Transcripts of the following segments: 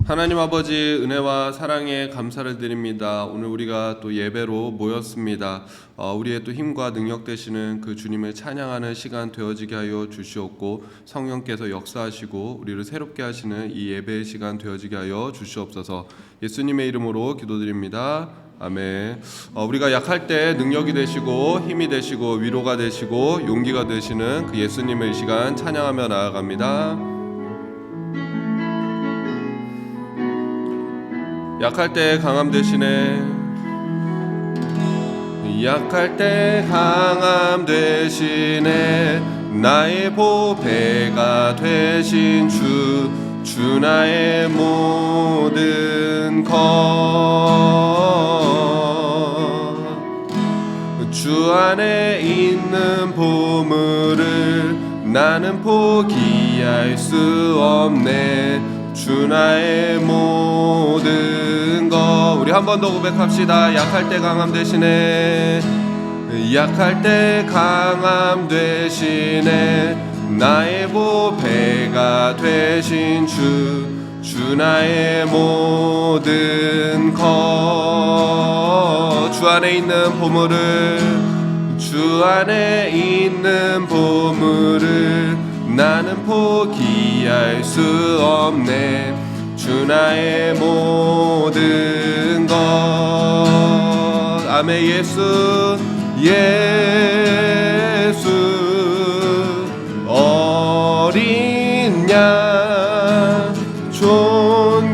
하나님 아버지 은혜와 사랑에 감사를 드립니다. 오늘 우리가 또 예배로 모였습니다. 우리의 또 힘과 능력 되시는 그 주님을 찬양하는 시간 되어지게 하여 주시옵고, 성령께서 역사하시고 우리를 새롭게 하시는 이 예배의 시간 되어지게 하여 주시옵소서. 예수님의 이름으로 기도드립니다. 아멘. 우리가 약할 때 능력이 되시고 힘이 되시고 위로가 되시고 용기가 되시는 그 예수님의 시간 찬양하며 나아갑니다. 약할 때 강함 되시네. 약할 때 강함 되시네. 나의 보배가 되신 주 나의 모든 것. 주 안에 있는 보물을 나는 포기할 수 없네. 주 나의 모든 것. 우리 한 번 더 고백합시다. 약할 때 강함 되시네. 약할 때 강함 되시네. 나의 보배가 되신 주 나의 모든 것. 주 안에 있는 보물을 주 안에 있는 보물을 나는 포기할 수 없네. 주 나의 모든 것. 아멘. 예수 어린 양 존귀한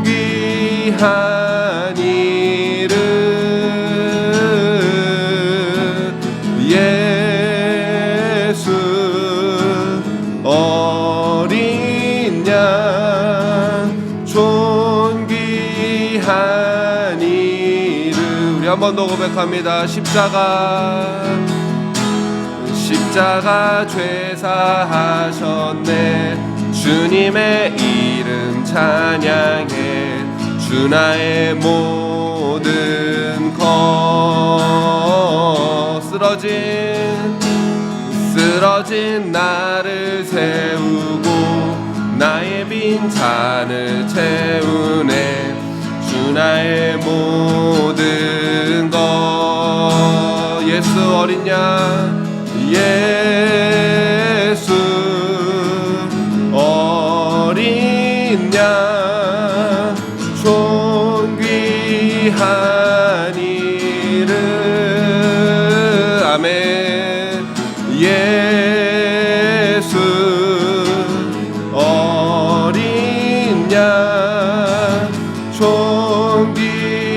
이름 예수 어린 양 존귀한 이름. 우리 한 번 더 고백합니다. 십자가 죄사하셨네. 주님의 이름 찬양해. 주 나의 모든 것. 쓰러진 나를 세우고 나의 빈 잔을 채우네. 주 나의 모든 것. 예수 어린 양 예수 어린 양 존귀한 이름. 아멘. 예수 어린 양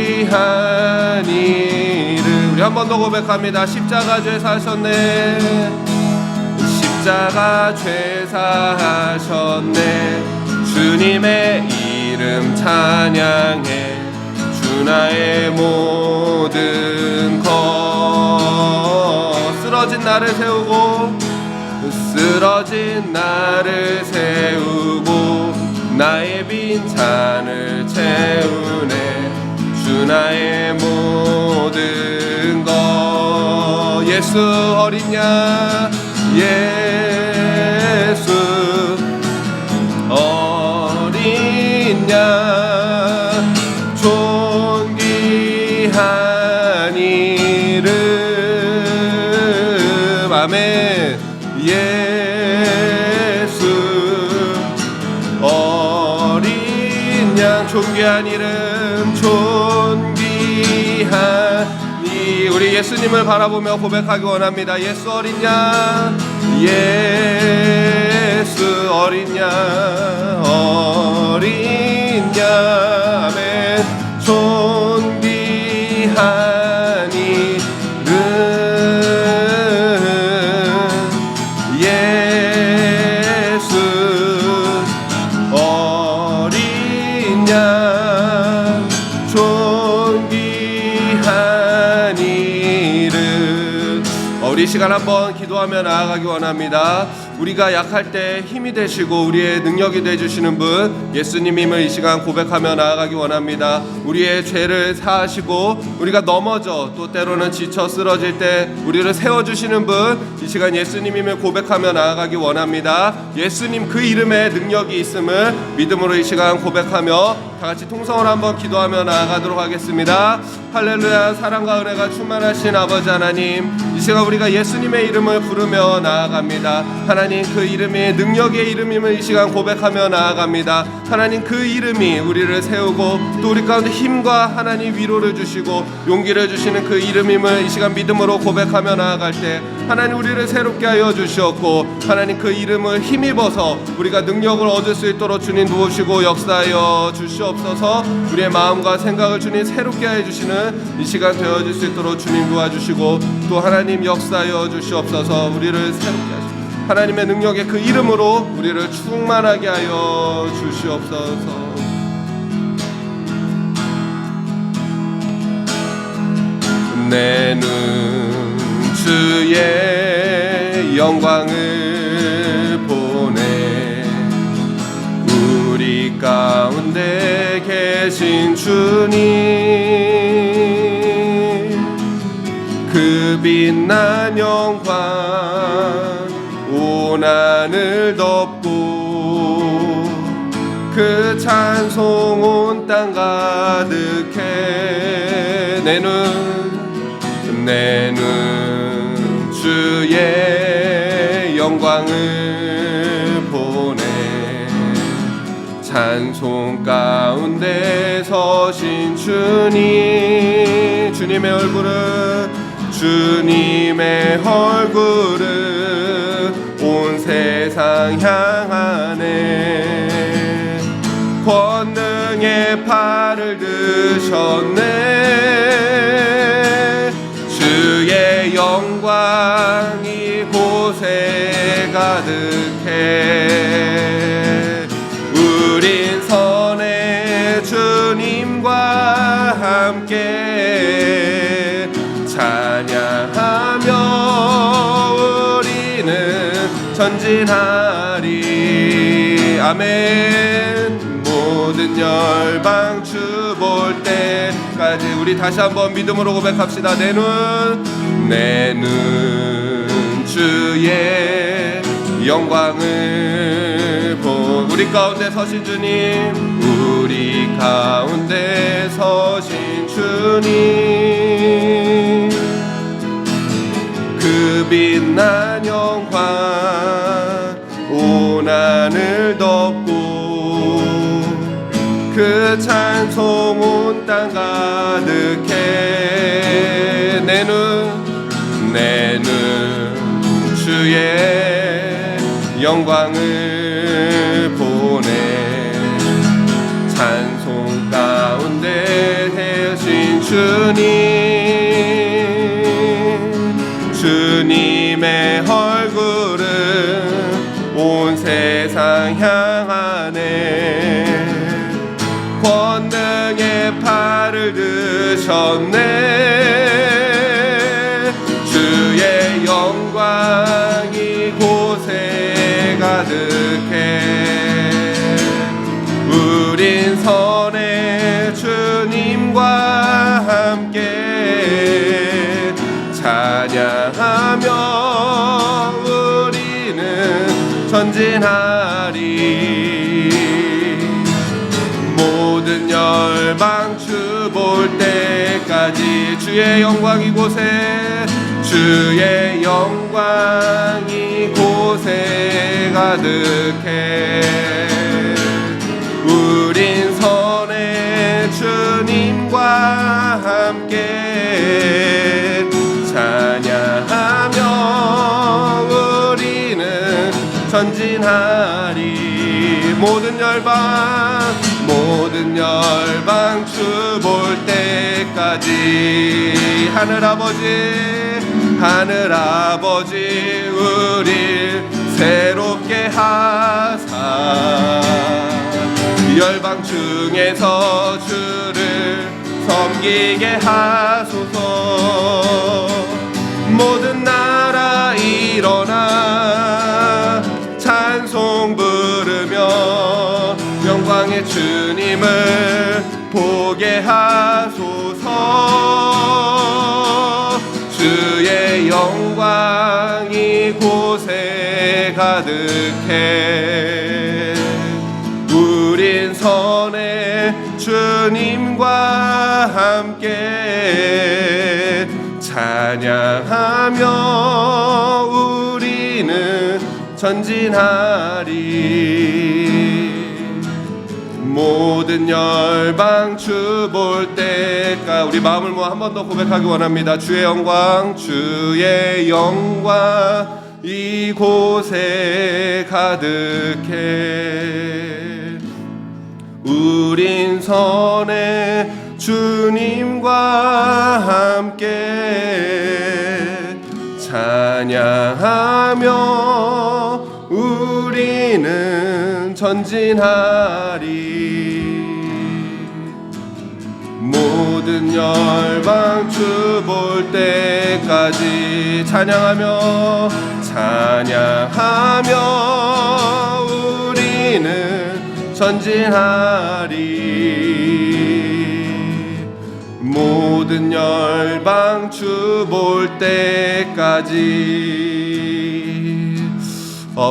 존귀한 이름. 우리 한 번 더 고백합니다. 십자가 죄 사셨네. 십자가 죄 사하셨네. 주님의 이름 찬양해. 주 나의 모든 것. 쓰러진 나를 세우고 나의 빈 잔을 채우네. 주 나의 모든 것. 예수 어린 양 예수 어린 양 존귀한 이름. 아멘. 예수 어린 양 존귀한 이름 존귀한 이. 우리 예수님을 바라보며 고백하기 원합니다. 예수 어린 양 예수 어린 양 어린 양. 아멘. 존귀한 이름 예수 어린 양 존귀한 이름. 우리 시간 한번 기도하며 나아가기 원합니다. 우리가 약할 때 힘이 되시고 우리의 능력이 되주시는 분 예수님임을 이 시간 고백하며 나아가기 원합니다. 우리의 죄를 사하시고 우리가 넘어져 또 때로는 지쳐 쓰러질 때 우리를 세워주시는 분 이 시간 예수님임을 고백하며 나아가기 원합니다. 예수님 그 이름에 능력이 있음을 믿음으로 이 시간 고백하며 다같이 통성을 한번 기도하며 나아가도록 하겠습니다. 할렐루야. 사랑과 은혜가 충만하신 아버지 하나님, 이 시간 우리가 예수님의 이름을 부르며 나아갑니다. 하나님 그 이름이 능력의 이름임을 이 시간 고백하며 나아갑니다. 하나님 그 이름이 우리를 세우고 또 우리 가운데 힘과 하나님 위로를 주시고 용기를 주시는 그 이름임을 이 시간 믿음으로 고백하며 나아갈 때 하나님 우리를 새롭게 하여 주시옵고 하나님 그 이름을 힘입어서 우리가 능력을 얻을 수 있도록 주님 도우시고 역사하여 주시옵소서. 우리의 마음과 생각을 주님 새롭게 해 주시는 이 시간 되어질 수 있도록 주님 도와주시고 또 하나님 역사하여 주시옵소서. 우리를 새롭게 하시고 하나님의 능력의 그 이름으로 우리를 충만하게 하여 주시옵소서. 내 눈 주의 영광을 보내 우리 가운데 계신 주님 그 빛난 영광 온 하늘 덮고 그 찬송 온 땅 가득해 내 눈 주의 영광을 보내 찬송 가운데 서신 주님 주님의 얼굴을 온 세상 향하네 권능의 팔을 드셨네 주의 영광이 곳에 가득해 우린 선의 주님과 함께 찬양하며 우리는 전진하리 아멘. 모든 열방 주 볼 때까지 우리 다시 한번 믿음으로 고백합시다. 내 눈 주의 영광을 우리 가운데 서신 주님 우리 가운데 서신 주님 그 빛난 영광 온 하늘 덮고 그 찬송 온 땅 가득해 내 눈 주의 영광을 보내 찬송 가운데 되신 주님의 얼굴은 온 세상 향하네 권능의 팔을 드셨네 주의 영광이 곳에 가득해 우린 선의 주님과 함께 찬양하며 우리는 전진하리 모든 열방 주 볼 때까지 주의 영광 이곳에 주의 영광 이곳에 가득해 우린 선의 주님과 함께 찬양하며 우리는 전진하리 모든 열방 주 볼 때까지 하늘 아버지 우릴 새롭게 하사 열방 중에서 주를 섬기게 하소서 모든 나라 일어나 보게 하소서. 주의 영광이 이곳에 가득해. 우린 선의 주님과 함께 찬양하며 우리는 전진하리. 모든 열방 주 볼 때까 우리 마음을 모아 한 번 더 고백하기 원합니다. 주의 영광, 주의 영광 이곳에 가득해. 우린 선의 주님과 함께 찬양하며 우리는 전진하리. 모든 열방 주 볼 때까지 찬양하며 우리는 전진하리. 모든 열방 주 볼 때까지.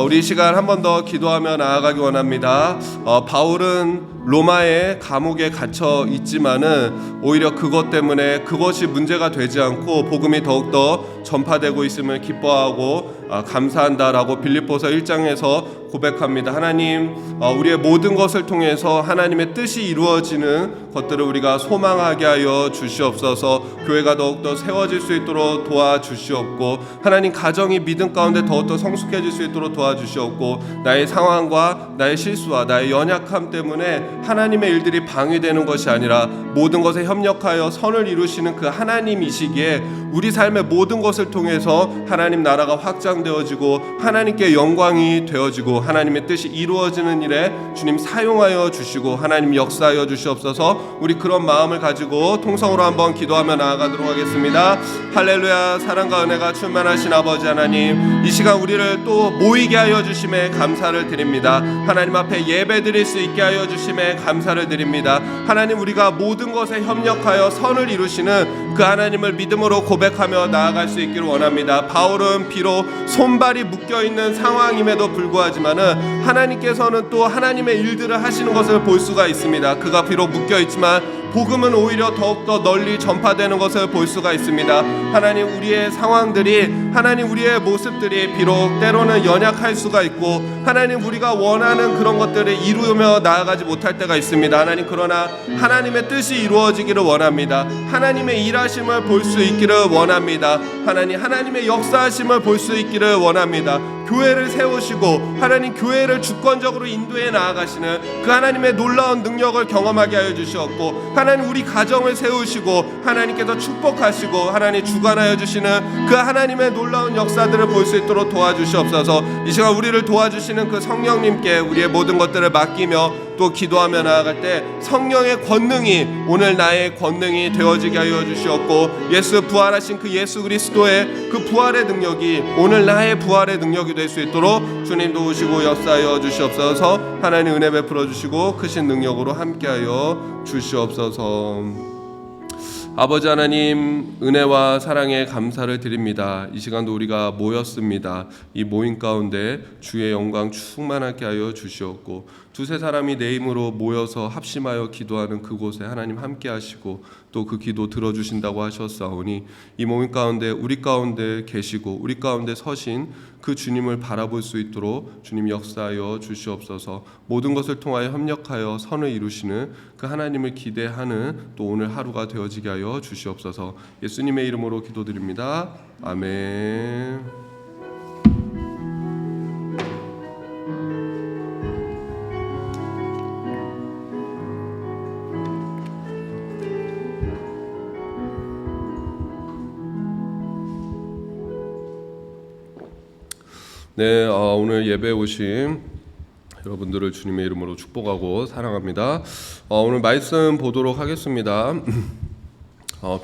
우리 시간 한 번 더 기도하며 나아가기 원합니다. 바울은 로마의 감옥에 갇혀 있지만은 오히려 그것 때문에 그것이 문제가 되지 않고 복음이 더욱더 전파되고 있음을 기뻐하고 감사한다라고 빌립보서 1장에서 고백합니다. 하나님, 우리의 모든 것을 통해서 하나님의 뜻이 이루어지는 것들을 우리가 소망하게 하여 주시옵소서. 교회가 더욱더 세워질 수 있도록 도와주시옵고, 하나님 가정이 믿음 가운데 더욱더 성숙해질 수 있도록 도와주시옵고, 나의 상황과 나의 실수와 나의 연약함 때문에 하나님의 일들이 방해되는 것이 아니라 모든 것에 협력하여 선을 이루시는 그 하나님이시기에 우리 삶의 모든 것을 통해서 하나님 나라가 확장되어지고 하나님께 영광이 되어지고 하나님의 뜻이 이루어지는 일에 주님 사용하여 주시고 하나님 역사하여 주시옵소서. 우리 그런 마음을 가지고 통성으로 한번 기도하며 나아가도록 하겠습니다. 할렐루야. 사랑과 은혜가 충만하신 아버지 하나님, 이 시간 우리를 또 모이게 하여 주심에 감사를 드립니다. 하나님 앞에 예배 드릴 수 있게 하여 주심에 감사를 드립니다. 하나님, 우리가 모든 것에 협력하여 선을 이루시는 그 하나님을 믿음으로 고백하며 나아갈 수 있기를 원합니다. 바울은 비록 손발이 묶여있는 상황임에도 불구하지만은 하나님께서는 또 하나님의 일들을 하시는 것을 볼 수가 있습니다. 그가 비록 묶여있지만 복음은 오히려 더욱더 널리 전파되는 것을 볼 수가 있습니다. 하나님, 우리의 상황들이, 하나님 우리의 모습들이 비록 때로는 연약할 수가 있고 하나님 우리가 원하는 그런 것들을 이루며 나아가지 못할 때가 있습니다. 하나님, 그러나 하나님의 뜻이 이루어지기를 원합니다. 하나님의 일하심을 볼 수 있기를 원합니다. 하나님의 역사하심을 볼 수 있기를 원합니다. 교회를 세우시고 하나님 교회를 주권적으로 인도해 나아가시는 그 하나님의 놀라운 능력을 경험하게 하여 주시옵고, 하나님 우리 가정을 세우시고 하나님께서 축복하시고 하나님 주관하여 주시는 그 하나님의 놀라운 역사들을 볼 수 있도록 도와주시옵소서. 이 시간 우리를 도와주시는 그 성령님께 우리의 모든 것들을 맡기며 또 기도하며 나아갈 때 성령의 권능이 오늘 나의 권능이 되어지게 하여 주시옵고, 예수 부활하신 그 예수 그리스도의 그 부활의 능력이 오늘 나의 부활의 능력이 될 수 있도록 주님 도우시고 역사하여 주시옵소서. 하나님 은혜 베풀어 주시고 크신 능력으로 함께하여 주시옵소서. 아버지 하나님, 은혜와 사랑에 감사를 드립니다. 이 시간도 우리가 모였습니다. 이 모임 가운데 주의 영광 충만하게 하여 주시옵고, 두세 사람이 내 힘으로 모여서 합심하여 기도하는 그곳에 하나님 함께 하시고 또 그 기도 들어주신다고 하셨사오니, 이 모임 가운데 우리 가운데 계시고 우리 가운데 서신 그 주님을 바라볼 수 있도록 주님 역사하여 주시옵소서. 모든 것을 통하여 협력하여 선을 이루시는 그 하나님을 기대하는 또 오늘 하루가 되어지게 하여 주시옵소서. 예수님의 이름으로 기도드립니다. 아멘. 네, 오늘 예배에 오신 여러분들을 주님의 이름으로 축복하고 사랑합니다. 오늘 말씀 보도록 하겠습니다.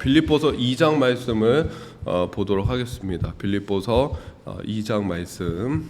빌립보서 2장 말씀을 보도록 하겠습니다. 빌립보서 2장 말씀.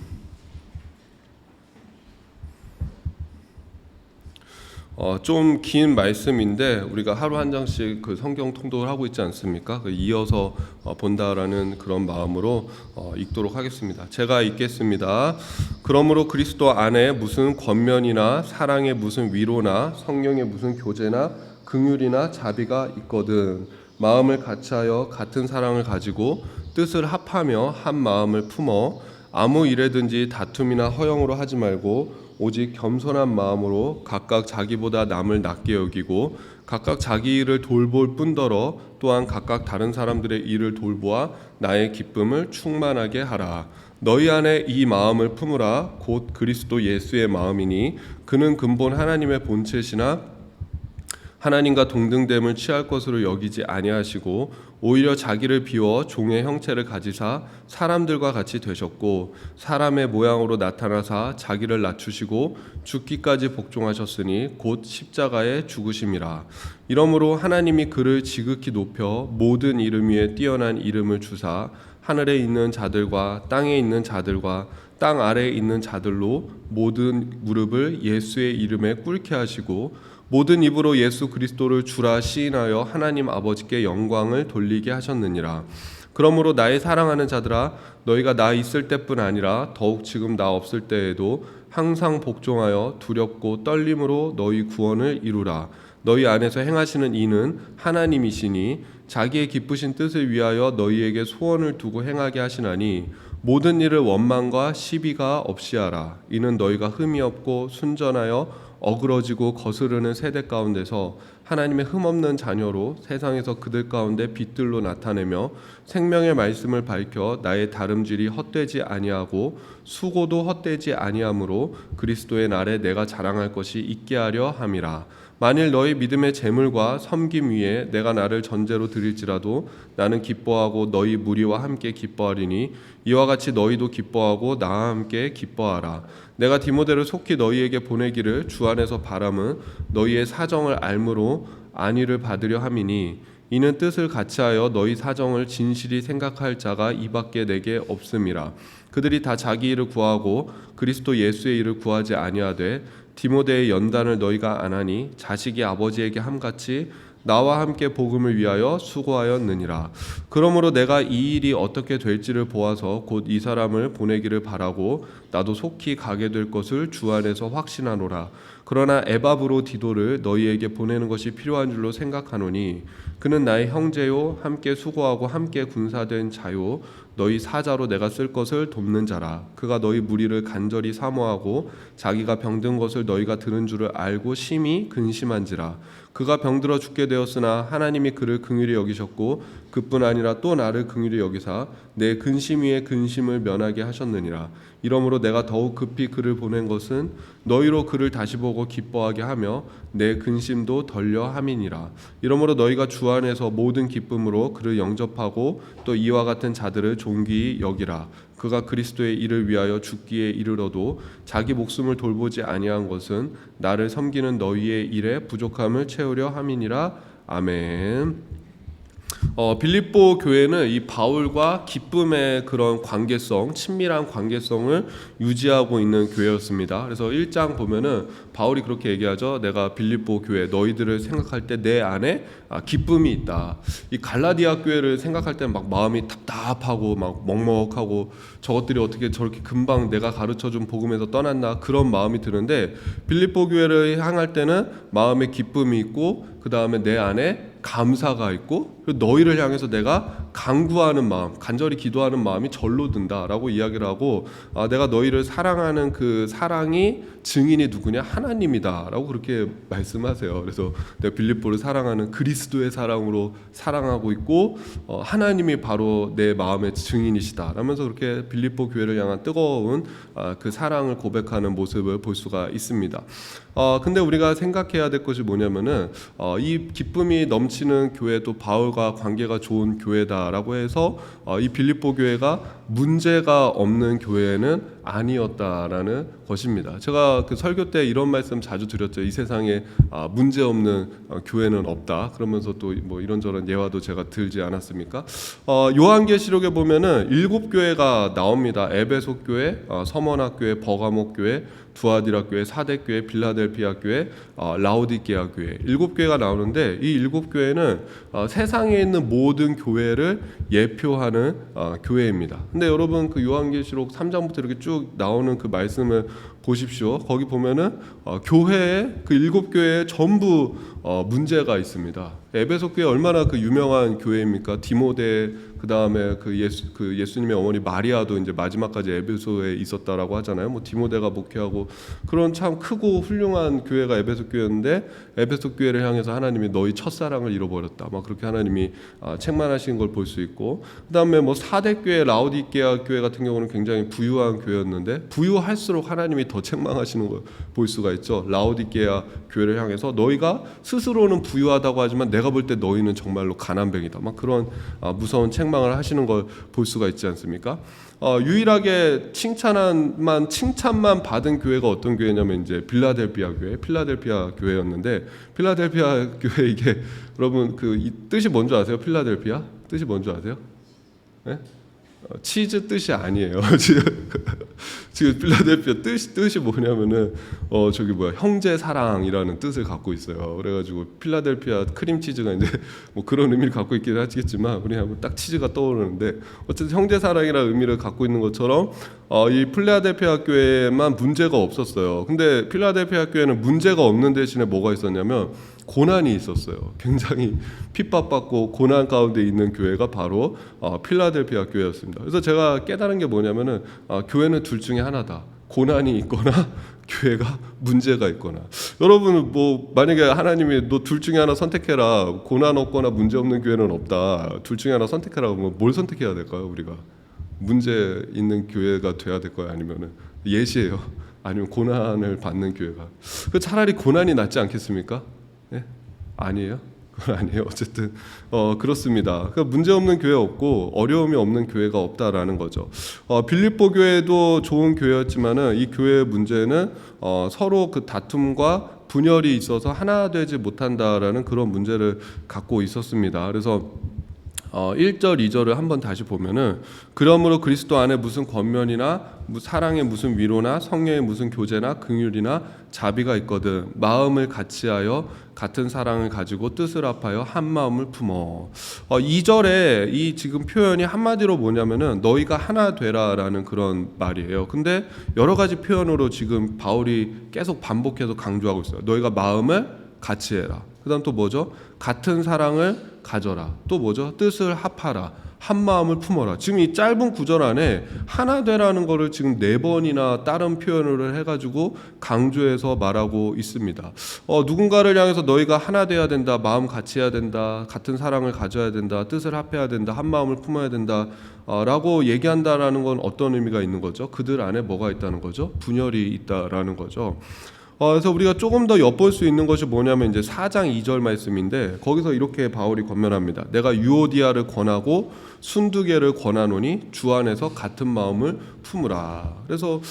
좀 긴 말씀인데 우리가 하루 한 장씩 그 성경 통독을 하고 있지 않습니까? 이어서 본다라는 그런 마음으로 읽도록 하겠습니다. 제가 읽겠습니다. 그러므로 그리스도 안에 무슨 권면이나 사랑의 무슨 위로나 성령의 무슨 교제나 긍휼이나 자비가 있거든 마음을 같이하여 같은 사랑을 가지고 뜻을 합하며 한 마음을 품어 아무 일에든지 다툼이나 허영으로 하지 말고 오직 겸손한 마음으로 각각 자기보다 남을 낮게 여기고 각각 자기 일을 돌볼 뿐더러 또한 각각 다른 사람들의 일을 돌보아 나의 기쁨을 충만하게 하라. 너희 안에 이 마음을 품으라. 곧 그리스도 예수의 마음이니 그는 근본 하나님의 본체시나 하나님과 동등됨을 취할 것으로 여기지 아니하시고 오히려 자기를 비워 종의 형체를 가지사 사람들과 같이 되셨고 사람의 모양으로 나타나사 자기를 낮추시고 죽기까지 복종하셨으니 곧 십자가에 죽으심이라. 이러므로 하나님이 그를 지극히 높여 모든 이름 위에 뛰어난 이름을 주사 하늘에 있는 자들과 땅에 있는 자들과 땅 아래에 있는 자들로 모든 무릎을 예수의 이름에 꿇게 하시고 모든 입으로 예수 그리스도를 주라 시인하여 하나님 아버지께 영광을 돌리게 하셨느니라. 그러므로 나의 사랑하는 자들아 너희가 나 있을 때뿐 아니라 더욱 지금 나 없을 때에도 항상 복종하여 두렵고 떨림으로 너희 구원을 이루라. 너희 안에서 행하시는 이는 하나님이시니 자기의 기쁘신 뜻을 위하여 너희에게 소원을 두고 행하게 하시나니 모든 일을 원망과 시비가 없이 하라. 이는 너희가 흠이 없고 순전하여 어그러지고 거스르는 세대 가운데서 하나님의 흠없는 자녀로 세상에서 그들 가운데 빛들로 나타내며 생명의 말씀을 밝혀 나의 다름질이 헛되지 아니하고 수고도 헛되지 아니하므로 그리스도의 날에 내가 자랑할 것이 있게 하려 함이라. 만일 너희 믿음의 재물과 섬김 위에 내가 나를 전제로 드릴지라도 나는 기뻐하고 너희 무리와 함께 기뻐하리니 이와 같이 너희도 기뻐하고 나와 함께 기뻐하라. 내가 디모데를 속히 너희에게 보내기를 주 안에서 바람은 너희의 사정을 알므로 안위를 받으려 함이니 이는 뜻을 같이하여 너희 사정을 진실이 생각할 자가 이밖에 내게 없음이라. 그들이 다 자기 일을 구하고 그리스도 예수의 일을 구하지 아니하되 디모데의 연단을 너희가 안하니 자식이 아버지에게 함같이 나와 함께 복음을 위하여 수고하였느니라. 그러므로 내가 이 일이 어떻게 될지를 보아서 곧 이 사람을 보내기를 바라고 나도 속히 가게 될 것을 주 안에서 확신하노라. 그러나 에바브로디도를 너희에게 보내는 것이 필요한 줄로 생각하노니 그는 나의 형제요 함께 수고하고 함께 군사된 자요 너희 사자로 내가 쓸 것을 돕는 자라. 그가 너희 무리를 간절히 사모하고 자기가 병든 것을 너희가 들은 줄을 알고 심히 근심한지라. 그가 병들어 죽게 되었으나 하나님이 그를 긍휼히 여기셨고 그뿐 아니라 또 나를 긍휼히 여기사 내 근심 위에 근심을 면하게 하셨느니라. 이러므로 내가 더욱 급히 그를 보낸 것은 너희로 그를 다시 보고 기뻐하게 하며 내 근심도 덜려 함이니라. 이러므로 너희가 주 안에서 모든 기쁨으로 그를 영접하고 또 이와 같은 자들을 존귀히 여기라. 그가 그리스도의 일을 위하여 죽기에 이르러도 자기 목숨을 돌보지 아니한 것은 나를 섬기는 너희의 일에 부족함을 채우려 함이니라. 아멘. 빌립보 교회는 이 바울과 기쁨의 그런 관계성, 친밀한 관계성을 유지하고 있는 교회였습니다. 그래서 1장 보면은 바울이 그렇게 얘기하죠. 내가 빌립보 교회 너희들을 생각할 때 내 안에 기쁨이 있다. 이 갈라디아 교회를 생각할 때는 막 마음이 답답하고 막 먹먹하고 저것들이 어떻게 저렇게 금방 내가 가르쳐준 복음에서 떠났나 그런 마음이 드는데 빌립보 교회를 향할 때는 마음에 기쁨이 있고 그 다음에 내 안에 감사가 있고 그리고 너희를 향해서 내가 간구하는 마음, 간절히 기도하는 마음이 절로 든다라고 이야기를 하고 내가 너희를 사랑하는 그 사랑이 증인이 누구냐? 하나님이다라고 그렇게 말씀하세요. 그래서 내가 빌립보를 사랑하는 그리스도의 사랑으로 사랑하고 있고 하나님이 바로 내 마음의 증인이시다 라면서 그렇게 빌립보 교회를 향한 뜨거운 그 사랑을 고백하는 모습을 볼 수가 있습니다. 근데 우리가 생각해야 될 것이 뭐냐면은 이 기쁨이 넘치는 교회도 바울과 관계가 좋은 교회다라고 해서 이 빌립보 교회가 문제가 없는 교회는 아니었다라는 것입니다. 제가 그 설교 때 이런 말씀 자주 드렸죠. 이 세상에 문제 없는 교회는 없다. 그러면서 또 뭐 이런저런 예화도 제가 들지 않았습니까? 요한계시록에 보면은 7교회가 나옵니다. 에베소 교회, 서머나 교회, 버가모 교회, 두아디라 교회, 사대 교회, 빌라델피아 교회, 라오디게아 교회 7교회가 나오는데 이 7교회는 세상에 있는 모든 교회를 예표하는 교회입니다. 근데 여러분 그 요한계시록 3장부터 이렇게 쭉 나오는 그 말씀을 보십시오. 거기 보면은 교회에 그 7교회에 전부 문제가 있습니다. 에베소 교회 얼마나 그 유명한 교회입니까? 디모데 그 다음에 그 예수님의 어머니 마리아도 이제 마지막까지 에베소에 있었다라고 하잖아요. 뭐 디모데가 목회하고 그런 참 크고 훌륭한 교회가 에베소 교회였는데 에베소 교회를 향해서 하나님이 너희 첫사랑을 잃어버렸다. 막 그렇게 하나님이 책망하시는 걸 볼 수 있고 그 다음에 뭐 사대 교회, 라오디게아 교회 같은 경우는 굉장히 부유한 교회였는데 부유할수록 하나님이 더 책망하시는 걸 볼 수가 있죠. 라오디게아 교회를 향해서 너희가 스스로는 부유하다고 하지만 내가 볼 때 너희는 정말로 가난뱅이다. 막 그런 무서운 책망을 하시는 걸 볼 수가 있지 않습니까? 유일하게 칭찬만 받은 교회가 어떤 교회냐면 이제 필라델피아 교회였는데 필라델피아 교회 이게 여러분 그 이 뜻이 뭔지 아세요? 필라델피아 뜻이 뭔지 아세요? 네? 치즈 뜻이 아니에요. 지금 필라델피아 뜻이 뭐냐면은 저기 형제 사랑이라는 뜻을 갖고 있어요. 그래가지고 필라델피아 크림 치즈가 이제 뭐 그런 의미를 갖고 있긴 하겠지만 우리 하면 딱 치즈가 떠오르는데 어쨌든 형제 사랑이라는 의미를 갖고 있는 것처럼 이 필라델피아 교회에만 문제가 없었어요. 근데 필라델피아 교회는 문제가 없는 대신에 뭐가 있었냐면 고난이 있었어요. 굉장히 핍박받고 고난 가운데 있는 교회가 바로 필라델피아 교회였습니다. 그래서 제가 깨달은 게 뭐냐면은 교회는 둘 중에 하나다. 고난이 있거나 교회가 문제가 있거나. 여러분 뭐 만약에 하나님이 너 둘 중에 하나 선택해라. 고난 없거나 문제 없는 교회는 없다. 둘 중에 하나 선택해라. 그러면 뭘 선택해야 될까요? 우리가 문제 있는 교회가 돼야 될까요? 아니면은 예시예요. 아니면 고난을 받는 교회가. 차라리 고난이 낫지 않겠습니까? 예? 아니에요? 그건 아니에요. 어쨌든 그렇습니다. 그러니까 문제 없는 교회 없고 어려움이 없는 교회가 없다라는 거죠. 빌립보 교회도 좋은 교회였지만은 이 교회의 문제는 서로 그 다툼과 분열이 있어서 하나 되지 못한다라는 그런 문제를 갖고 있었습니다. 그래서 1절, 2절을 한번 다시 보면은 그러므로 그리스도 안에 무슨 권면이나 사랑의 무슨 위로나 성령의 무슨 교제나 긍휼이나 자비가 있거든 마음을 같이하여 같은 사랑을 가지고 뜻을 합하여 한 마음을 품어. 2절에 이 지금 표현이 한마디로 뭐냐면은 너희가 하나 되라라는 그런 말이에요. 근데 여러 가지 표현으로 지금 바울이 계속 반복해서 강조하고 있어요. 너희가 마음을 같이 해라. 그다음 또 뭐죠? 같은 사랑을 가져라. 또 뭐죠? 뜻을 합하라. 한 마음을 품어라. 지금 이 짧은 구절 안에 하나 되라는 거를 지금 4번이나 다른 표현을 해가지고 강조해서 말하고 있습니다. 누군가를 향해서 너희가 하나 돼야 된다. 마음 같이 해야 된다. 같은 사랑을 가져야 된다. 뜻을 합해야 된다. 한 마음을 품어야 된다. 라고 얘기한다라는 건 어떤 의미가 있는 거죠? 그들 안에 뭐가 있다는 거죠? 분열이 있다라는 거죠. 그래서 우리가 조금 더 엿볼 수 있는 것이 뭐냐면 이제 4장 2절 말씀인데 거기서 이렇게 바울이 권면합니다. 내가 유오디아를 권하고 순두개를 권하노니 주 안에서 같은 마음을 품으라. 그래서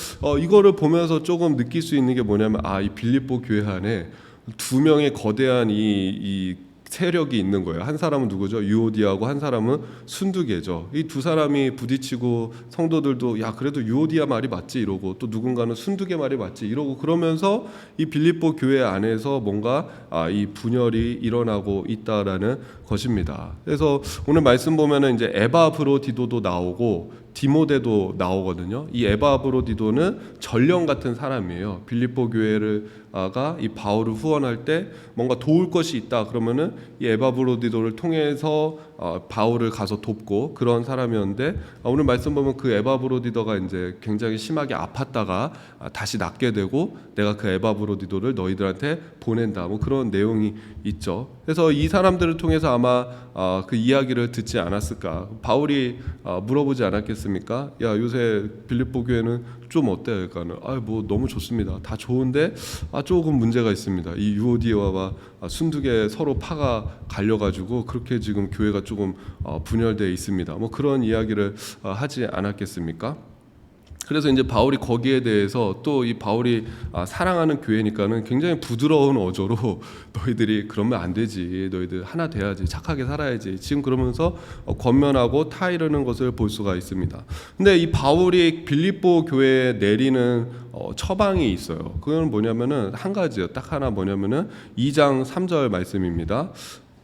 이거를 보면서 조금 느낄 수 있는 게 뭐냐면 이 빌립보 교회 안에 두 명의 거대한 이 세력이 있는 거예요. 한 사람은 누구죠? 유오디아고 한 사람은 순두개죠. 이 두 사람이 부딪히고 성도들도 야 그래도 유오디아 말이 맞지 이러고 또 누군가는 순두개 말이 맞지 이러고 그러면서 이 빌립보 교회 안에서 뭔가 이 분열이 일어나고 있다라는 것입니다. 그래서 오늘 말씀 보면은 이제 에바브로디도도 나오고 디모데도 나오거든요. 이 에바브로디도는 전령 같은 사람이에요. 빌립보 교회가 이 바울을 후원할 때 뭔가 도울 것이 있다 그러면은 이 에바브로디도를 통해서 바울을 가서 돕고 그런 사람이었는데 오늘 말씀 보면 그 에바브로디도가 이제 굉장히 심하게 아팠다가 다시 낫게 되고 내가 그 에바브로디도를 너희들한테 보낸다 뭐 그런 내용이 있죠. 그래서 이 사람들을 통해서 아마 그 이야기를 듣지 않았을까 바울이 물어보지 않았겠습니까? 않습니까? 야, 요새 빌립보 교회는 좀 어때요? 그러니까는 뭐 너무 좋습니다. 다 좋은데 조금 문제가 있습니다. 이 유오디아와 순두개 서로 파가 갈려가지고 그렇게 지금 교회가 조금 분열되어 있습니다. 뭐 그런 이야기를 하지 않았겠습니까? 그래서 이제 바울이 거기에 대해서 또 이 바울이 사랑하는 교회니까는 굉장히 부드러운 어조로 너희들이 그러면 안 되지, 너희들 하나 돼야지, 착하게 살아야지, 지금 그러면서 권면하고 타이르는 것을 볼 수가 있습니다. 근데 이 바울이 빌립보 교회에 내리는 처방이 있어요. 그건 뭐냐면은 한 가지요, 딱 하나. 뭐냐면은 2장 3절 말씀입니다.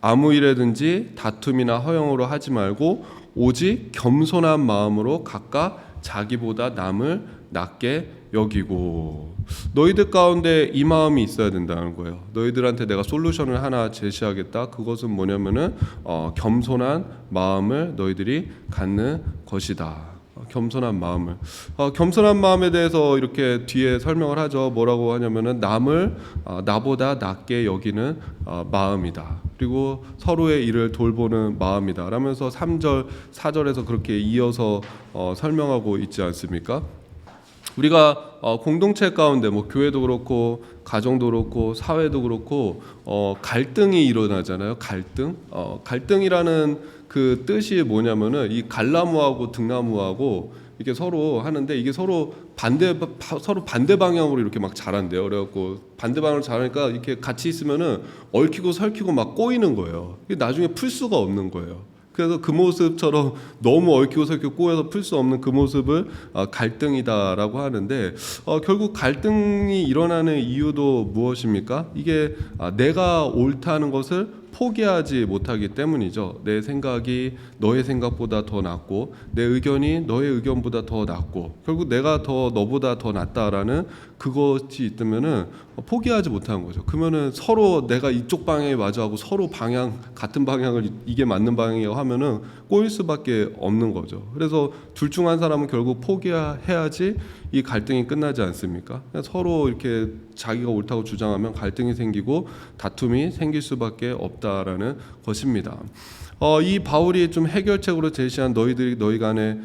아무 일에든지 다툼이나 허영으로 하지 말고 오직 겸손한 마음으로 각각 자기보다 남을 낮게 여기고. 너희들 가운데 이 마음이 있어야 된다는 거예요. 너희들한테 내가 솔루션을 하나 제시하겠다. 그것은 뭐냐면은 겸손한 마음을 너희들이 갖는 것이다. 겸손한 마음을. 겸손한 마음에 대해서 이렇게 뒤에 설명을 하죠. 뭐라고 하냐면은 남을 나보다 낮게 여기는 마음이다. 그리고 서로의 일을 돌보는 마음이다. 라면서 3절, 4절에서 그렇게 이어서 설명하고 있지 않습니까? 우리가 공동체 가운데 뭐 교회도 그렇고 가정도 그렇고 사회도 그렇고 갈등이 일어나잖아요. 갈등이라는 그 뜻이 뭐냐면은 이 갈나무하고 등나무하고 이게 서로 하는데 이게 서로 반대 방향으로 이렇게 막 자란대요. 그래갖고 반대 방향으로 자라니까 이렇게 같이 있으면은 얽히고 설키고 막 꼬이는 거예요. 이게 나중에 풀 수가 없는 거예요. 그래서 그 모습처럼 너무 얽히고 설키고 꼬여서 풀 수 없는 그 모습을 갈등이다라고 하는데 결국 갈등이 일어나는 이유도 무엇입니까? 이게 내가 옳다는 것을 포기하지 못하기 때문이죠. 내 생각이 너의 생각보다 더 낫고 내 의견이 너의 의견보다 더 낫고 결국 내가 더 너보다 더 낫다라는 그것이 있다면은 포기하지 못하는 거죠. 그러면은 서로 내가 이쪽 방향에 맞아하고 서로 같은 방향을 이게 맞는 방향이라고 하면은 꼬일 수밖에 없는 거죠. 그래서 둘 중 한 사람은 결국 포기해야지 이 갈등이 끝나지 않습니까? 서로 이렇게 자기가 옳다고 주장하면 갈등이 생기고 다툼이 생길 수밖에 없다라는 것입니다. 이 바울이 좀 해결책으로 제시한 너희 간에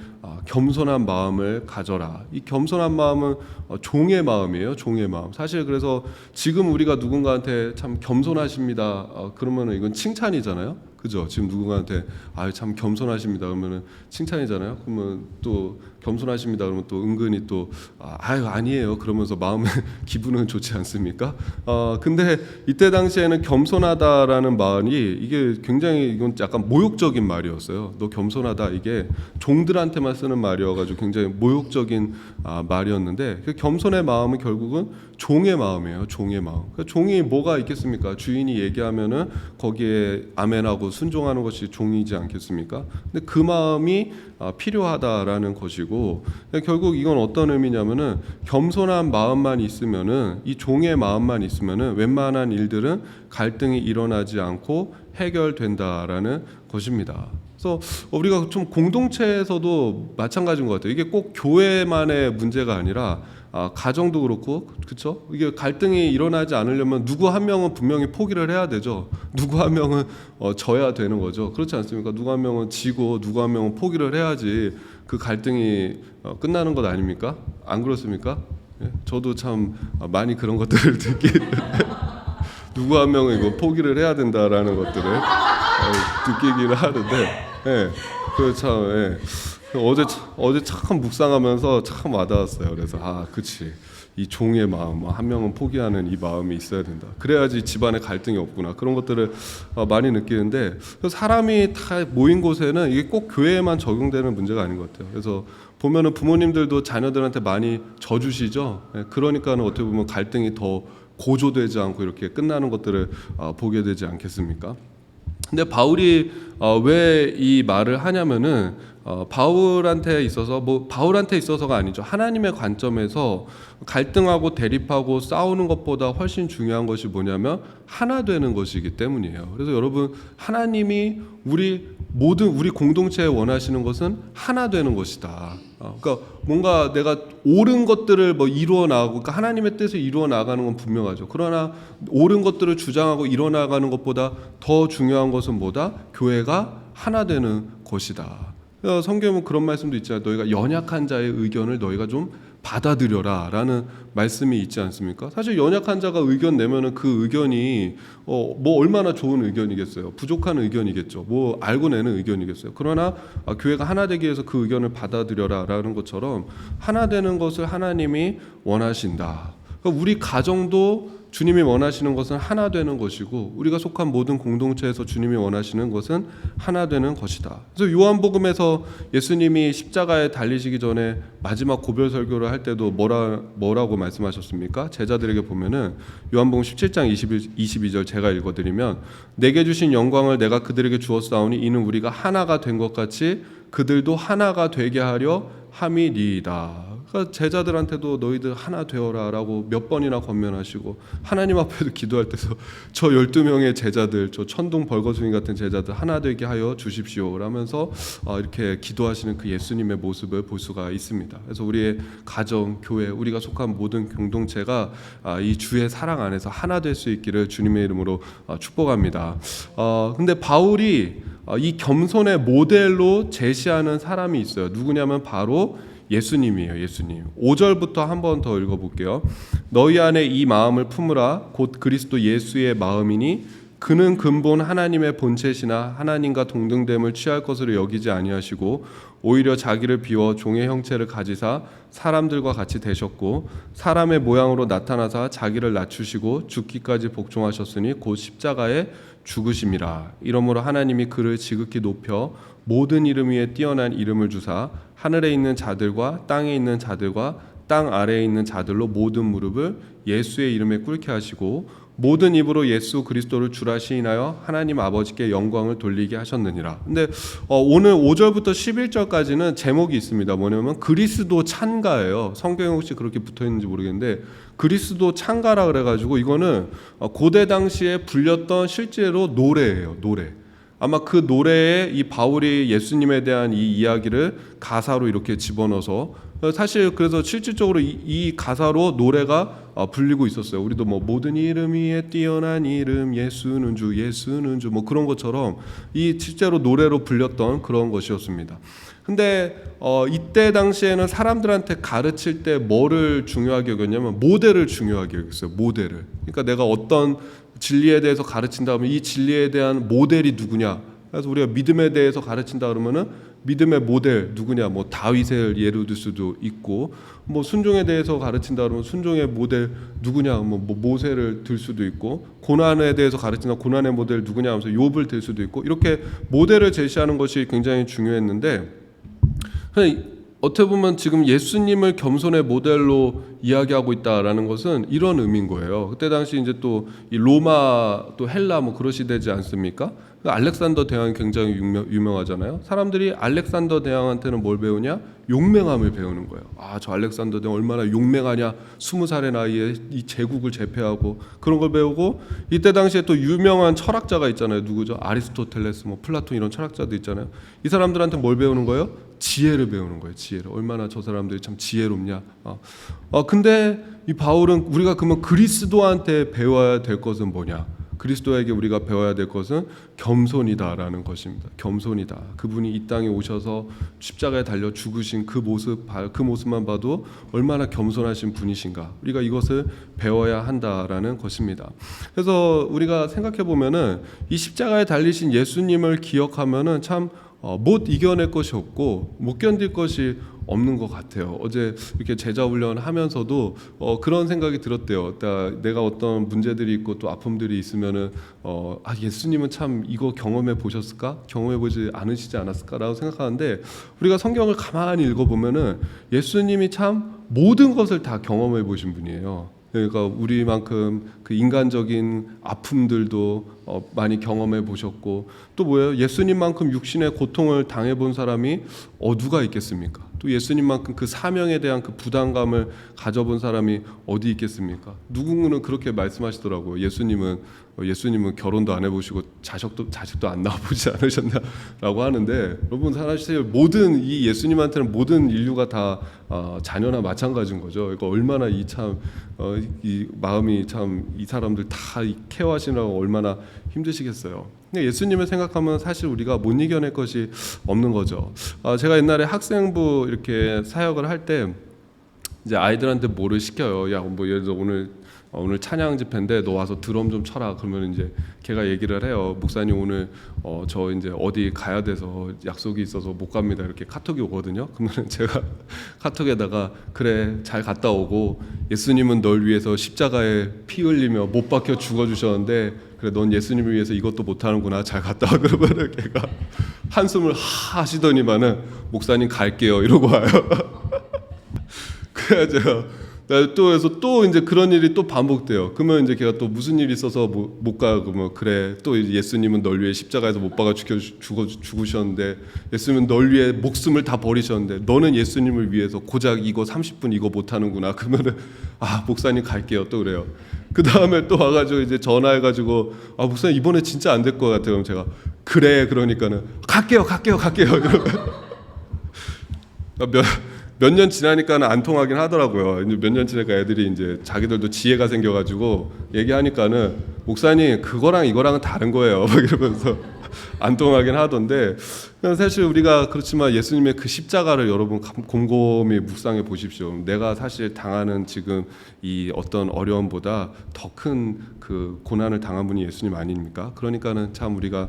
겸손한 마음을 가져라. 이 겸손한 마음은 종의 마음이에요. 종의 마음. 사실 그래서 지금 우리가 누군가한테 참 겸손하십니다. 그러면은 이건 칭찬이잖아요. 그죠? 지금 누군가한테 참 겸손하십니다. 그러면은 칭찬이잖아요. 그러면 또 겸손하십니다. 그러면 또 은근히 또 아니에요. 그러면서 마음의 기분은 좋지 않습니까? 근데 이때 당시에는 겸손하다라는 말이 이게 굉장히 이건 약간 모욕적인 말이었어요. 너 겸손하다 이게 종들한테만 쓰는 말이어가지고 굉장히 모욕적인 말이었는데 그 겸손의 마음은 결국은 종의 마음이에요. 종의 마음. 그러니까 종이 뭐가 있겠습니까? 주인이 얘기하면은 거기에 아멘하고 순종하는 것이 종이지 않겠습니까? 근데 그 마음이 필요하다라는 것이고 결국 이건 어떤 의미냐면은 겸손한 마음만 있으면은 이 종의 마음만 있으면은 웬만한 일들은 갈등이 일어나지 않고 해결된다라는 것입니다. 그래서 우리가 좀 공동체에서도 마찬가지인 것 같아요. 이게 꼭 교회만의 문제가 아니라 가정도 그렇고 그렇죠? 이게 갈등이 일어나지 않으려면 누구 한 명은 분명히 포기를 해야 되죠. 누구 한 명은 져야 되는 거죠. 그렇지 않습니까? 누구 한 명은 지고 누구 한 명은 포기를 해야지 그 갈등이 끝나는 것 아닙니까? 안 그렇습니까? 예? 저도 참 많이 그런 것들을 누구 한 명은 이거 포기를 해야 된다라는 것들을 느끼기를 하는데, 예, 그 참, 예. 어제 참 묵상하면서 참 와닿았어요. 그래서 그치, 이 종의 마음, 한 명은 포기하는 이 마음이 있어야 된다. 그래야지 집안에 갈등이 없구나. 그런 것들을 많이 느끼는데 사람이 다 모인 곳에는 이게 꼭 교회에만 적용되는 문제가 아닌 것 같아요. 그래서 보면은 부모님들도 자녀들한테 많이 져주시죠. 예, 그러니까는 어떻게 보면 갈등이 더 고조되지 않고 이렇게 끝나는 것들을 보게 되지 않겠습니까? 근데 바울이 왜 이 말을 하냐면은 바울한테 있어서가 아니죠. 하나님의 관점에서 갈등하고 대립하고 싸우는 것보다 훨씬 중요한 것이 뭐냐면 하나 되는 것이기 때문이에요. 그래서 여러분, 하나님이 우리 공동체에 원하시는 것은 하나 되는 것이다. 그러니까 뭔가 내가 옳은 것들을 이루어 나가고, 그러니까 하나님의 뜻을 이루어 나가는 건 분명하죠. 그러나 옳은 것들을 주장하고 이루어 나가는 것보다 더 중요한 것은 뭐다? 교회가 하나 되는 것이다. 성경은 그런 말씀도 있잖아요. 너희가 연약한 자의 의견을 너희가 좀 받아들여라 라는 말씀이 있지 않습니까? 사실 연약한 자가 의견 내면은 그 의견이 뭐 얼마나 좋은 의견이겠어요. 부족한 의견이겠죠. 뭐 알고 내는 의견이겠어요. 그러나 교회가 하나 되기 위해서 그 의견을 받아들여라 라는 것처럼 하나 되는 것을 하나님이 원하신다. 그러니까 우리 가정도 주님이 원하시는 것은 하나 되는 것이고, 우리가 속한 모든 공동체에서 주님이 원하시는 것은 하나 되는 것이다. 그래서 요한복음에서 예수님이 십자가에 달리시기 전에 마지막 고별 설교를 할 때도 뭐라고 말씀하셨습니까? 제자들에게 보면은 요한복음 17장 22절 제가 읽어드리면, 내게 주신 영광을 내가 그들에게 주었사오니 이는 우리가 하나가 된 것 같이 그들도 하나가 되게 하려 함이니이다. 그러니까 제자들한테도 너희들 하나 되어라 라고 몇 번이나 권면하시고, 하나님 앞에도 기도할 때도 저 12명의 제자들, 저 천둥 벌거숭이 같은 제자들 하나 되게 하여 주십시오 라면서 이렇게 기도하시는 그 예수님의 모습을 볼 수가 있습니다. 그래서 우리의 가정, 교회, 우리가 속한 모든 공동체가 이 주의 사랑 안에서 하나 될 수 있기를 주님의 이름으로 축복합니다. 근데 바울이 이 겸손의 모델로 제시하는 사람이 있어요. 누구냐면 바로 예수님이에요. 예수님. 5절부터 한 번 더 읽어볼게요. 너희 안에 이 마음을 품으라. 곧 그리스도 예수의 마음이니 그는 근본 하나님의 본체시나 하나님과 동등됨을 취할 것으로 여기지 아니하시고 오히려 자기를 비워 종의 형체를 가지사 사람들과 같이 되셨고 사람의 모양으로 나타나사 자기를 낮추시고 죽기까지 복종하셨으니 곧 십자가에 죽으심이라. 이러므로 하나님이 그를 지극히 높여 모든 이름 위에 뛰어난 이름을 주사 하늘에 있는 자들과 땅에 있는 자들과 땅 아래에 있는 자들로 모든 무릎을 예수의 이름에 꿇게 하시고 모든 입으로 예수 그리스도를 주라 시인하여 하나님 아버지께 영광을 돌리게 하셨느니라. 근데 오늘 5절부터 11절까지는 제목이 있습니다. 뭐냐면 그리스도 찬가예요. 성경에 혹시 그렇게 붙어있는지 모르겠는데 그리스도 찬가라 그래가지고 이거는 고대 당시에 불렸던 실제로 노래예요. 노래. 아마 그 노래에 이 바울이 예수님에 대한 이 이야기를 가사로 이렇게 집어넣어서, 사실 그래서 실질적으로 이 가사로 노래가 불리고 있었어요. 우리도 뭐 모든 이름 위에 뛰어난 이름 예수는 주 예수는 주 뭐 그런 것처럼 이 실제로 노래로 불렸던 그런 것이었습니다. 근데 이때 당시에는 사람들한테 가르칠 때 뭐를 중요하게 여겼냐면 모델을 중요하게 여겼어요. 모델을. 그러니까 내가 어떤 진리에 대해서 가르친다 하면 이 진리에 대한 모델이 누구냐. 그래서 우리가 믿음에 대해서 가르친다 그러면은 믿음의 모델 누구냐. 뭐 다윗을 예로 들 수도 있고, 뭐 순종에 대해서 가르친다 그러면 순종의 모델 누구냐. 뭐 모세를 들 수도 있고, 고난에 대해서 가르친다 고난의 모델 누구냐 하면서 욥을 들 수도 있고, 이렇게 모델을 제시하는 것이 굉장히 중요했는데, 어떻게 보면 지금 예수님을 겸손의 모델로 이야기하고 있다라는 것은 이런 의미인 거예요. 그때 당시 이제 또 이 로마 또 헬라 뭐 그러시되지 않습니까? 알렉산더 대왕이 굉장히 유명하잖아요. 사람들이 알렉산더 대왕한테는 뭘 배우냐? 용맹함을 배우는 거예요. 저 알렉산더 대왕 얼마나 용맹하냐. 20살의 나이에 이 제국을 제패하고 그런 걸 배우고, 이때 당시에 또 유명한 철학자가 있잖아요. 누구죠? 아리스토텔레스, 뭐 플라톤 이런 철학자도 있잖아요. 이 사람들한테 뭘 배우는 거예요? 지혜를 배우는 거예요. 지혜를. 얼마나 저 사람들이 참 지혜롭냐. 근데 이 바울은 우리가 그러면 그리스도한테 배워야 될 것은 뭐냐? 그리스도에게 우리가 배워야 될 것은 겸손이다라는 것입니다. 겸손이다. 그분이 이 땅에 오셔서 십자가에 달려 죽으신 그 모습만 봐도 얼마나 겸손하신 분이신가. 우리가 이것을 배워야 한다라는 것입니다. 그래서 우리가 생각해 보면은 이 십자가에 달리신 예수님을 기억하면은 참 못 이겨낼 것이 없고 못 견딜 것이 없는 것 같아요. 어제 이렇게 제자 훈련 하면서도 그런 생각이 들었대요. 내가 어떤 문제들이 있고 또 아픔들이 있으면은 예수님은 참 이거 경험해 보셨을까? 경험해 보지 않으시지 않았을까라고 생각하는데, 우리가 성경을 가만히 읽어보면은 예수님이 참 모든 것을 다 경험해 보신 분이에요. 그러니까 우리만큼 그 인간적인 아픔들도 많이 경험해 보셨고, 또 뭐예요? 예수님만큼 육신의 고통을 당해 본 사람이 누가 있겠습니까? 또 또 예수님만큼 그 사명에 대한 그 부담감을 가져본 사람이 어디 있겠습니까? 누군가는 그렇게 말씀하시더라고요. 예수님은 결혼도 안 해보시고 자식도 안 낳아보지 않으셨나라고 하는데, 여러분 사실 모든 이 예수님한테는 모든 인류가 다 자녀나 마찬가지인 거죠. 그러니까 얼마나 이 마음이 참 이 사람들 다 케어하시느라고 얼마나 힘드시겠어요. 근데 예수님을 생각하면 사실 우리가 못 이겨낼 것이 없는 거죠. 제가 옛날에 학생부 이렇게 사역을 할 때 이제 아이들한테 뭐를 시켜요. 야, 뭐 예를 들어 오늘 찬양 집회인데 너 와서 드럼 좀 쳐라. 그러면 이제 걔가 얘기를 해요. 목사님 오늘 저 이제 어디 가야 돼서 약속이 있어서 못 갑니다. 이렇게 카톡이 오거든요. 그러면 제가 카톡에다가 그래 잘 갔다 오고 예수님은 널 위해서 십자가에 피 흘리며 못 박혀 죽어 주셨는데 그래 넌 예수님을 위해서 이것도 못 하는구나. 잘 갔다 와. 그러면 걔가 한숨을 하시더니만은 목사님 갈게요. 이러고 와요. 그래야 제가 그래서 이제 그런 일이 또 반복돼요. 그러면 이제 걔가 또 무슨 일이 있어서 못 가. 그러면 그래 또 예수님은 널 위해 십자가에서 못 박아 죽으셨는데 예수님은 널 위해 목숨을 다 버리셨는데 너는 예수님을 위해서 고작 이거 30분 이거 못 하는구나. 그러면은 목사님 갈게요. 또 그래요. 그 다음에 또 와가지고 이제 전화해가지고 목사님 이번에 진짜 안 될 것 같아요. 그럼 제가 그래 그러니까는 갈게요. 몇 년 지나니까는 안 통하긴 하더라고요. 이제 몇 년 지나니까 애들이 이제 자기들도 지혜가 생겨가지고 얘기하니까는 목사님 그거랑 이거랑은 다른 거예요. 막 이러면서 안 통하긴 하던데, 사실 우리가 그렇지만 예수님의 그 십자가를 여러분 곰곰이 묵상해 보십시오. 내가 사실 당하는 지금 이 어떤 어려움보다 더 큰 그 고난을 당한 분이 예수님 아닙니까? 그러니까는 참 우리가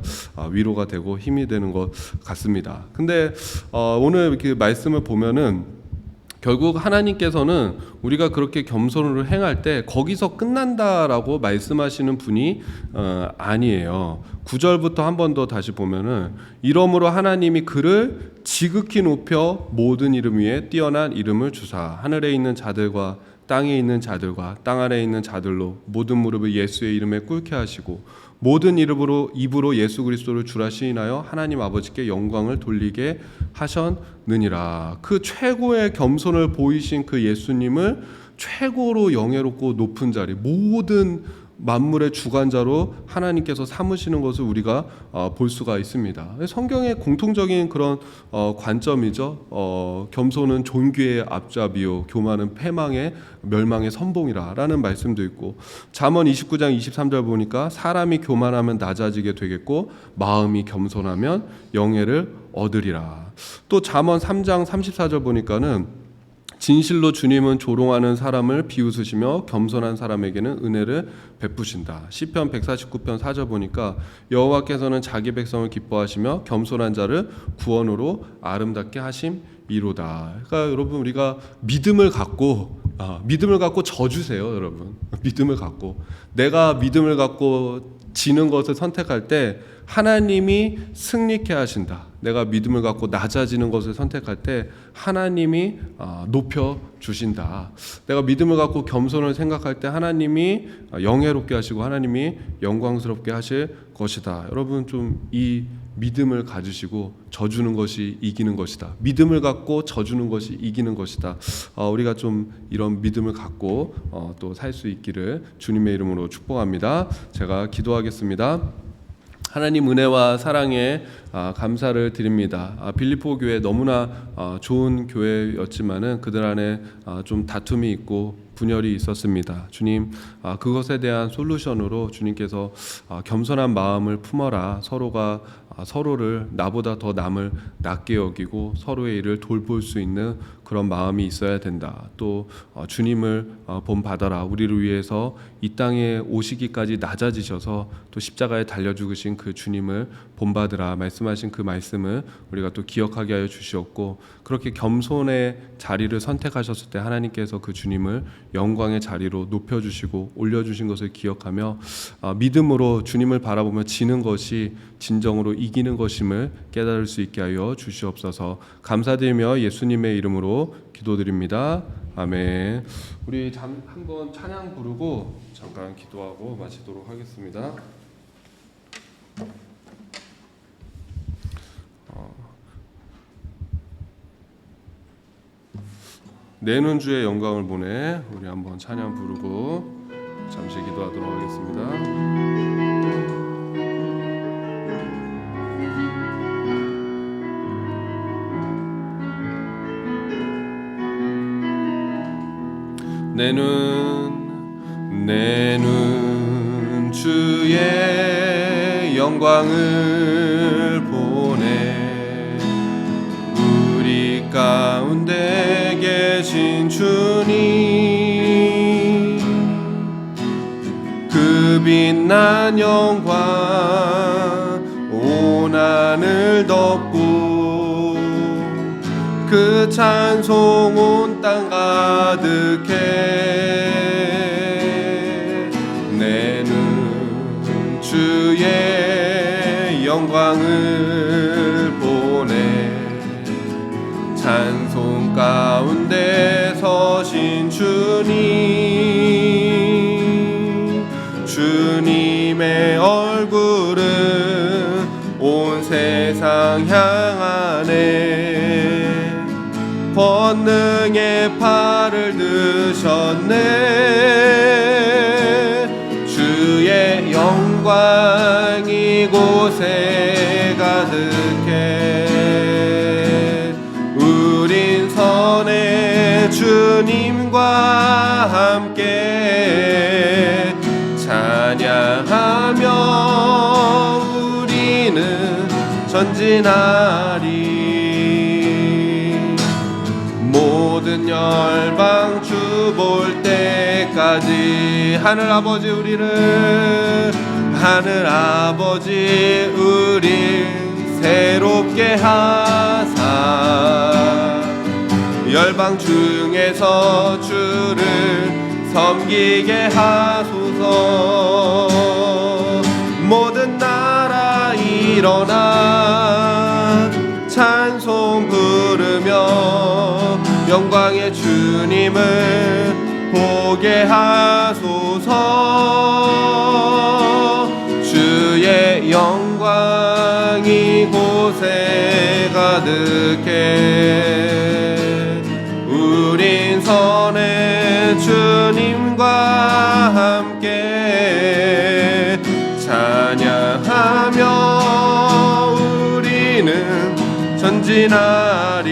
위로가 되고 힘이 되는 것 같습니다. 근데 오늘 이렇게 말씀을 보면은 결국 하나님께서는 우리가 그렇게 겸손으로 행할 때 거기서 끝난다라고 말씀하시는 분이 아니에요. 9절부터 한 번 더 다시 보면은 이러므로 하나님이 그를 지극히 높여 모든 이름 위에 뛰어난 이름을 주사 하늘에 있는 자들과 땅에 있는 자들과 땅 아래에 있는 자들로 모든 무릎을 예수의 이름에 꿇게 하시고 모든 입으로 예수 그리스도를 주라 시인하여 하나님 아버지께 영광을 돌리게 하셨느니라. 그 최고의 겸손을 보이신 그 예수님을 최고로 영예롭고 높은 자리, 모든 만물의 주관자로 하나님께서 삼으시는 것을 우리가 볼 수가 있습니다. 성경의 공통적인 그런 관점이죠. 겸손은 존귀의 앞잡이요 교만은 패망의 멸망의 선봉이라라는 말씀도 있고, 잠언 29장 23절 보니까 사람이 교만하면 낮아지게 되겠고 마음이 겸손하면 영예를 얻으리라. 또 잠언 3장 34절 보니까는 진실로 주님은 조롱하는 사람을 비웃으시며 겸손한 사람에게는 은혜를 베푸신다. 시편 149편 4절 보니까 여호와께서는 자기 백성을 기뻐하시며 겸손한 자를 구원으로 아름답게 하심이로다. 그러니까 여러분 우리가 믿음을 갖고 져주세요. 여러분 믿음을 갖고 내가 믿음을 갖고 지는 것을 선택할 때 하나님이 승리케 하신다. 내가 믿음을 갖고 낮아지는 것을 선택할 때 하나님이 높여 주신다. 내가 믿음을 갖고 겸손을 생각할 때 하나님이 영예롭게 하시고 하나님이 영광스럽게 하실 것이다. 여러분 좀 이 믿음을 가지시고 져주는 것이 이기는 것이다. 믿음을 갖고 져주는 것이 이기는 것이다. 우리가 좀 이런 믿음을 갖고 또 살 수 있기를 주님의 이름으로 축복합니다. 제가 기도하겠습니다. 하나님 은혜와 사랑에 감사를 드립니다. 빌립보 교회 너무나 좋은 교회였지만은 그들 안에 좀 다툼이 있고 분열이 있었습니다. 주님, 그것에 대한 솔루션으로 주님께서 겸손한 마음을 품어라. 서로가 서로를 나보다 더 남을 낮게 여기고 서로의 일을 돌볼 수 있는 그런 마음이 있어야 된다. 또 주님을 본받아라. 우리를 위해서 이 땅에 오시기까지 낮아지셔서 또 십자가에 달려 죽으신 그 주님을 본받으라 말씀하신 그 말씀을 우리가 또 기억하게 하여 주시었고, 그렇게 겸손의 자리를 선택하셨을 때 하나님께서 그 주님을 영광의 자리로 높여주시고 올려주신 것을 기억하며 믿음으로 주님을 바라보며 지는 것이 진정으로 이기는 것임을 깨달을 수 있게 하여 주시옵소서. 감사드리며 예수님의 이름으로 기도드립니다. 아멘. 우리 한번 찬양 부르고 잠깐 기도하고 마치도록 하겠습니다. 내는 주의 영광을 보내. 우리 한번 찬양 부르고 잠시 기도하도록 하겠습니다. 내는 주의 영광을 보내. 우리 가운데 계신 주님, 그 빛난 영광 온 하늘 덮고 그 찬송 온 땅 가득해. 내는 주의 영광을 보내. 찬송 가운데 서신 주님의 얼굴은 온 세상 향하네. 권능의 팔을 드셨네. 주의 영광 이곳에 가득해. 우린 선의 주님과 함께 찬양하며 우리는 전진하리. 모든 열방 주 볼 때까지 하늘 아버지 우릴 새롭게 하사 열방 중에서 주를 섬기게 하소서. 모든 나라 일어나 찬송 부르며 영광의 주님을 보게 하소서. 주의 영광 이곳에 가득해. 우린 선의 주님과 함께 찬양하며 우리는 전진하리.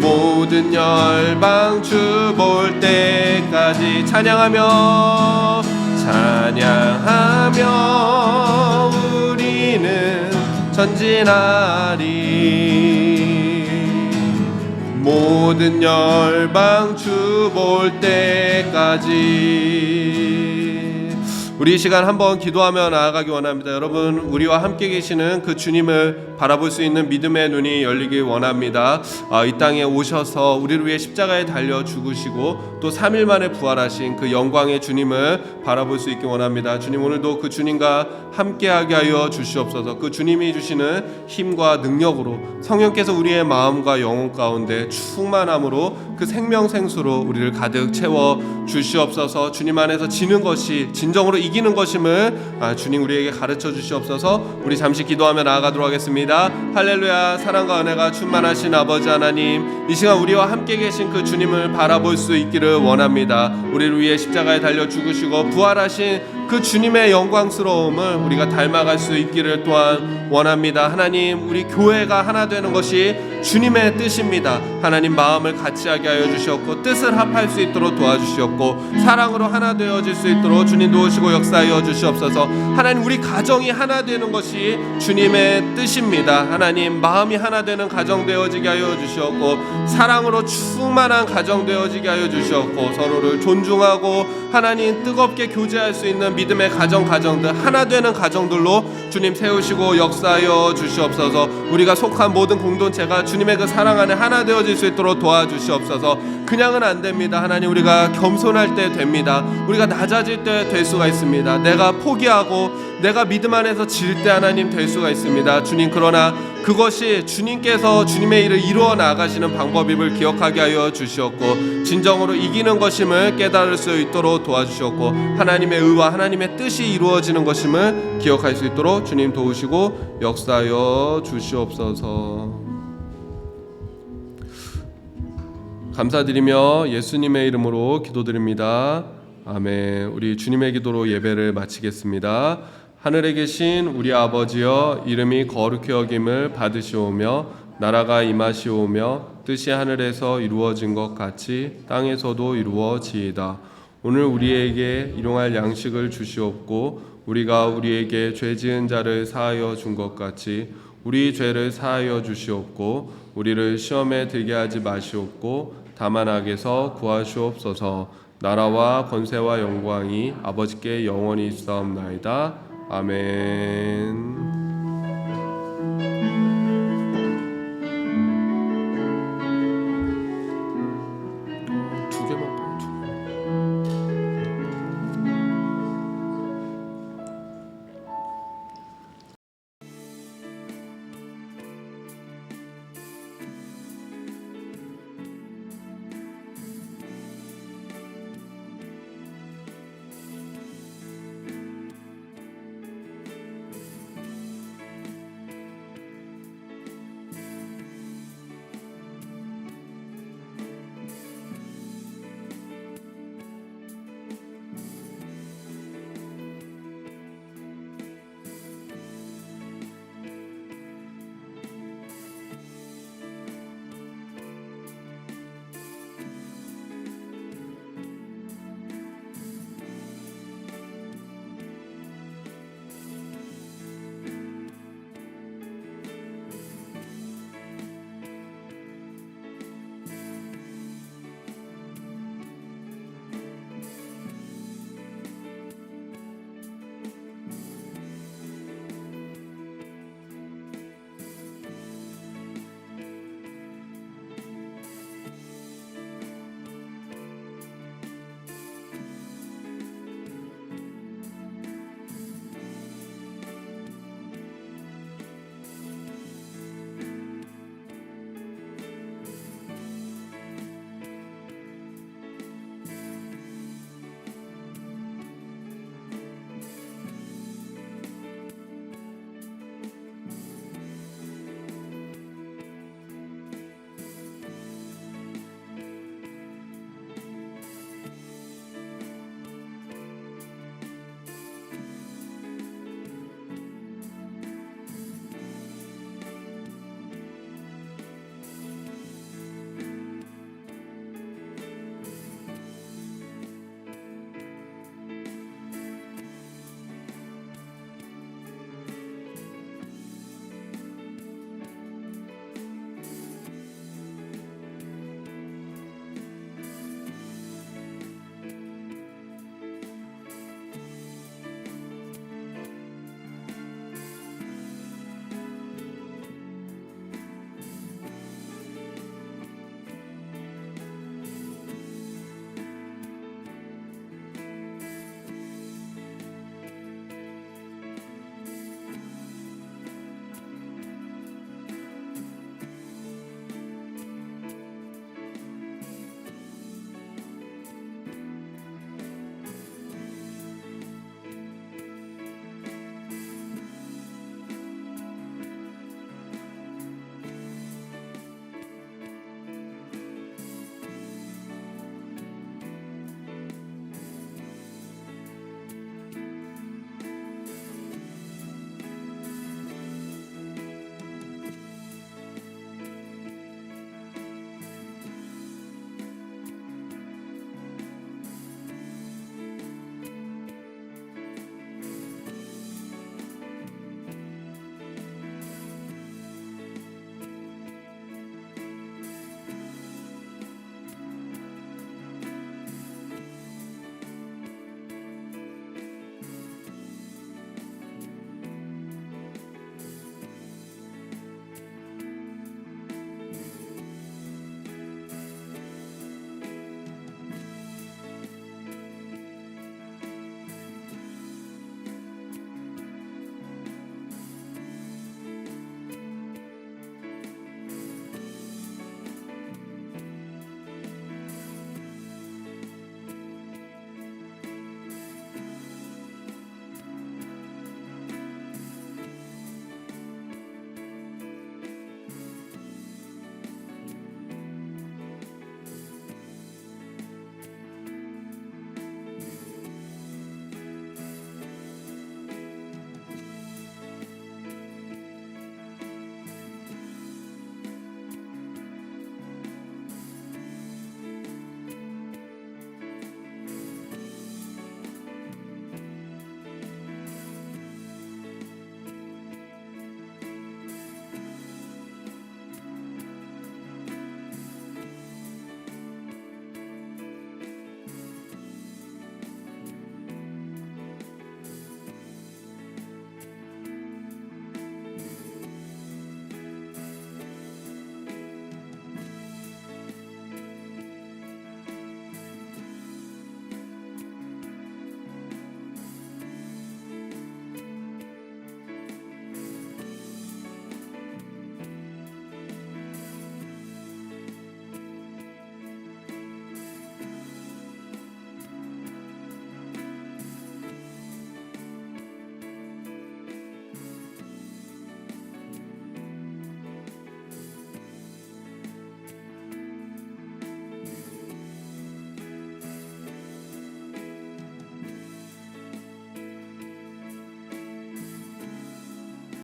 모든 열방 주 볼 때까지 찬양하며 우리는 전진하리. 모든 열방 주 볼 때까지. 우리 이 시간 한번 기도하며 나아가기 원합니다. 여러분, 우리와 함께 계시는 그 주님을 바라볼 수 있는 믿음의 눈이 열리길 원합니다. 이 땅에 오셔서 우리를 위해 십자가에 달려 죽으시고 또 3일 만에 부활하신 그 영광의 주님을 바라볼 수 있길 원합니다. 주님, 오늘도 그 주님과 함께하게 하여 주시옵소서. 그 주님이 주시는 힘과 능력으로 성령께서 우리의 마음과 영혼 가운데 충만함으로 그 생명생수로 우리를 가득 채워 주시옵소서. 주님 안에서 지는 것이 진정으로 이기는 것임을 주님 우리에게 가르쳐 주시옵소서. 우리 잠시 기도하며 나아가도록 하겠습니다. 할렐루야. 사랑과 은혜가 충만하신 아버지 하나님, 이 시간 우리와 함께 계신 그 주님을 바라볼 수 있기를 원합니다. 우리를 위해 십자가에 달려 죽으시고 부활하신 그 주님의 영광스러움을 우리가 닮아갈 수 있기를 또한 원합니다. 하나님, 우리 교회가 하나 되는 것이 주님의 뜻입니다. 하나님, 마음을 같이하게 하여 주셨고 뜻을 합할 수 있도록 도와주시었고 사랑으로 하나 되어질 수 있도록 주님 도우시고 역사하여 주시옵소서. 하나님, 우리 가정이 하나 되는 것이 주님의 뜻입니다. 하나님, 마음이 하나 되는 가정 되어지게 하여 주시었고 사랑으로 충만한 가정 되어지게 하여 주시었고 서로를 존중하고 하나님 뜨겁게 교제할 수 있는 믿음의 가정들 하나 되는 가정들로 주님 세우시고 역사하여 주시옵소서. 우리가 속한 모든 공동체가 주님의 그 사랑 안에 하나 되어질 수 있도록 도와주시옵소서. 그냥은 안 됩니다. 하나님, 우리가 겸손할 때 됩니다. 우리가 낮아질 때 될 수가 있습니다. 내가 포기하고 내가 믿음 안에서 질 때 하나님 될 수가 있습니다. 주님, 그러나 그것이 주님께서 주님의 일을 이루어 나가시는 방법임을 기억하게 하여 주시었고 진정으로 이기는 것임을 깨달을 수 있도록 도와주셨고 하나님의 의와 하나님의 뜻이 이루어지는 것임을 기억할 수 있도록 주님 도우시고 역사하여 주시옵소서. 감사드리며 예수님의 이름으로 기도드립니다. 아멘. 우리 주님의 기도로 예배를 마치겠습니다. 하늘에 계신 우리 아버지여, 이름이 거룩히 여김을 받으시오며 나라가 임하시오며 뜻이 하늘에서 이루어진 것 같이 땅에서도 이루어지이다. 오늘 우리에게 일용할 양식을 주시옵고 우리가 우리에게 죄 지은 자를 사하여 준 것 같이 우리 죄를 사하여 주시옵고 우리를 시험에 들게 하지 마시옵고 다만 악에서 구하시옵소서. 나라와 권세와 영광이 아버지께 영원히 있사옵나이다. 아멘.